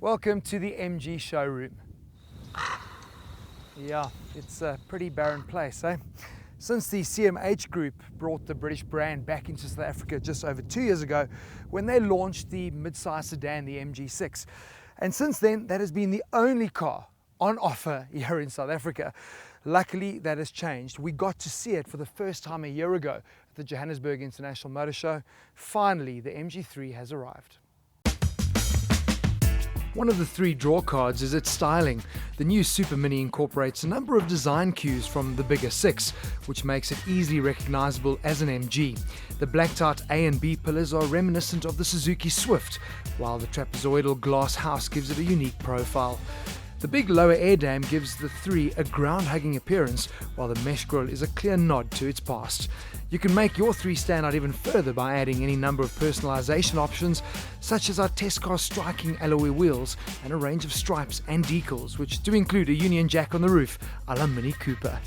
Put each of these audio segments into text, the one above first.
Welcome to the MG showroom. Yeah, it's a pretty barren place, eh? Since the CMH Group brought the British brand back into South Africa just over 2 years ago when they launched the mid-size sedan, the MG6. And since then, that has been the only car on offer here in South Africa. Luckily, that has changed. We got to see it for the first time a year ago at the Johannesburg International Motor Show. Finally, the MG3 has arrived. One of the three draw cards is its styling. The new Super Mini incorporates a number of design cues from the bigger six, which makes it easily recognizable as an MG. The blacked-out A and B pillars are reminiscent of the Suzuki Swift, while the trapezoidal glass house gives it a unique profile. The big lower air dam gives the three a ground-hugging appearance, while the mesh grille is a clear nod to its past. You can make your three stand out even further by adding any number of personalization options, such as our test car striking alloy wheels and a range of stripes and decals, which do include a Union Jack on the roof, a la Mini Cooper.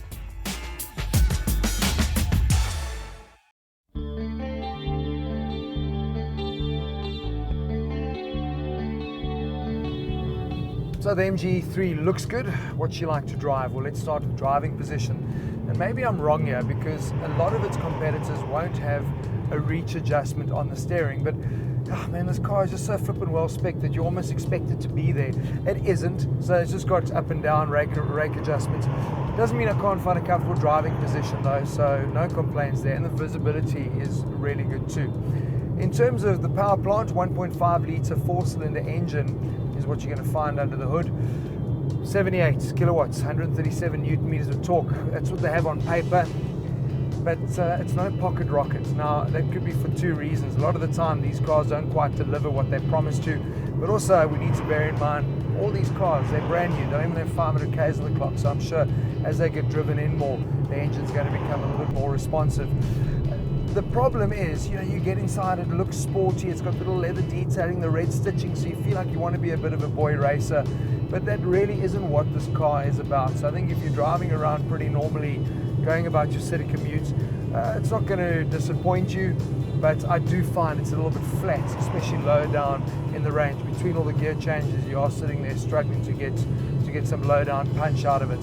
So the MG3 looks good. What's she like to drive? Well, let's start with driving position. And maybe I'm wrong here because a lot of its competitors won't have a reach adjustment on the steering, but oh man, this car is just so flippin' well spec'd that you almost expect it to be there. It isn't, so it's just got up and down rake adjustments. Doesn't mean I can't find a comfortable driving position though, so no complaints there, and the visibility is really good too. In terms of the power plant, 1.5 litre 4-cylinder engine is what you're going to find under the hood. 78 kilowatts, 137 newton meters of torque. That's what they have on paper, but it's no pocket rocket. Now, that could be for two reasons. A lot of the time, these cars don't quite deliver what they promise to, but also we need to bear in mind, all these cars, they're brand new. They don't even have 500 k's on the clock, so I'm sure as they get driven in more, the engine's going to become a little bit more responsive. The problem is, you get inside, it looks sporty, it's got little leather detailing, the red stitching, so you feel like you want to be a bit of a boy racer, but that really isn't what this car is about. So I think if you're driving around pretty normally, going about your city commute, it's not going to disappoint you, but I do find it's a little bit flat, especially lower down in the range. Between all the gear changes, you are sitting there struggling to get some low down punch out of it.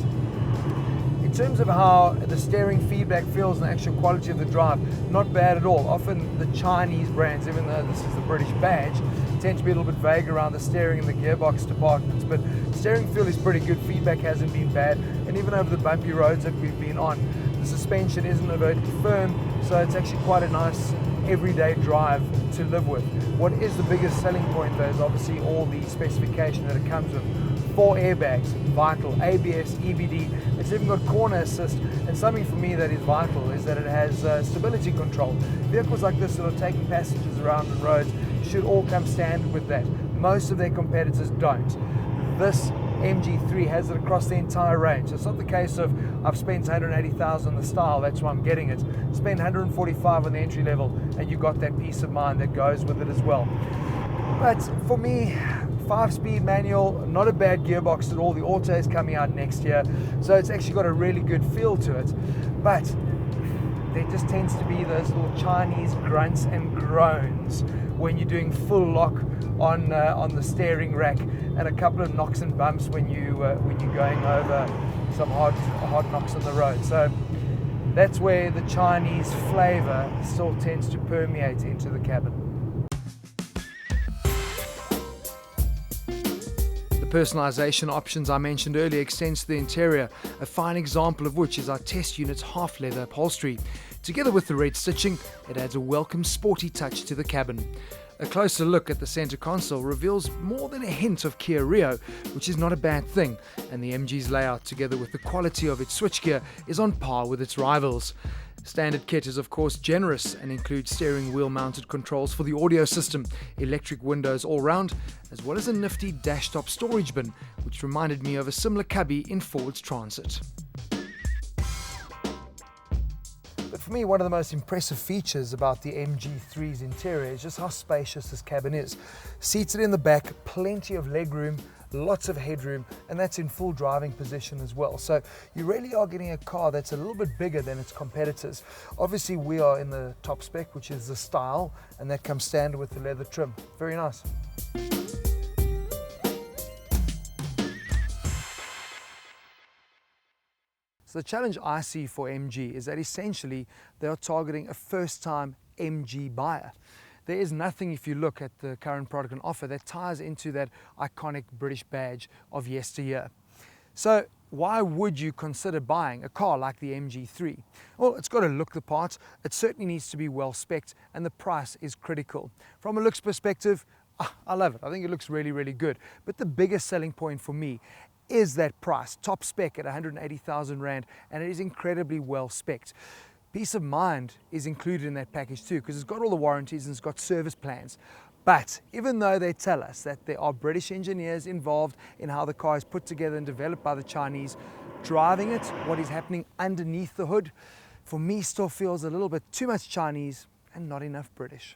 In terms of how the steering feedback feels and the actual quality of the drive, not bad at all. Often the Chinese brands, even though this is the British badge, tend to be a little bit vague around the steering and the gearbox departments, but steering feel is pretty good, feedback hasn't been bad, and even over the bumpy roads that we've been on, the suspension isn't overtly firm, so it's actually quite a nice everyday drive to live with. What is the biggest selling point though is obviously all the specification that it comes with. 4 airbags, vital, ABS, EBD, it's even got corner assist, and something for me that is vital is that it has stability control. Vehicles like this that are taking passengers around the roads should all come standard with that. Most of their competitors don't. This MG3 has it across the entire range. It's not the case of I've spent 180,000 on the style, that's why I'm getting it. Spend 145 on the entry level and you got that peace of mind that goes with it as well. But for me, 5-speed manual, not a bad gearbox at all. The auto is coming out next year, so it's actually got a really good feel to it. But there just tends to be those little Chinese grunts and groans when you're doing full lock on the steering rack, and a couple of knocks and bumps when you're going over some hard knocks on the road. So that's where the Chinese flavor still tends to permeate into the cabin. Personalization options I mentioned earlier extends to the interior, a fine example of which is our test unit's half leather upholstery. Together with the red stitching, it adds a welcome sporty touch to the cabin. A closer look at the center console reveals more than a hint of Kia Rio, which is not a bad thing, and the MG's layout together with the quality of its switchgear is on par with its rivals. Standard kit is of course generous and includes steering wheel mounted controls for the audio system, electric windows all round, as well as a nifty dash-top storage bin, which reminded me of a similar cubby in Ford's Transit. But for me, one of the most impressive features about the MG3's interior is just how spacious this cabin is. Seated in the back, plenty of legroom, lots of headroom, and that's in full driving position as well. So you really are getting a car that's a little bit bigger than its competitors. Obviously we are in the top spec, which is the style, and that comes standard with the leather trim. Very nice. So the challenge I see for MG is that essentially they are targeting a first-time MG buyer. There is nothing, if you look at the current product on offer, that ties into that iconic British badge of yesteryear. So why would you consider buying a car like the MG3? Well, it's got to look the part, it certainly needs to be well spec'd, and the price is critical. From a looks perspective, I love it. I think it looks really, really good. But the biggest selling point for me is that price, top spec at 180,000 Rand, and it is incredibly well spec'd. Peace of mind is included in that package too, because it's got all the warranties and it's got service plans. But even though they tell us that there are British engineers involved in how the car is put together and developed by the Chinese, driving it, what is happening underneath the hood, for me still feels a little bit too much Chinese and not enough British.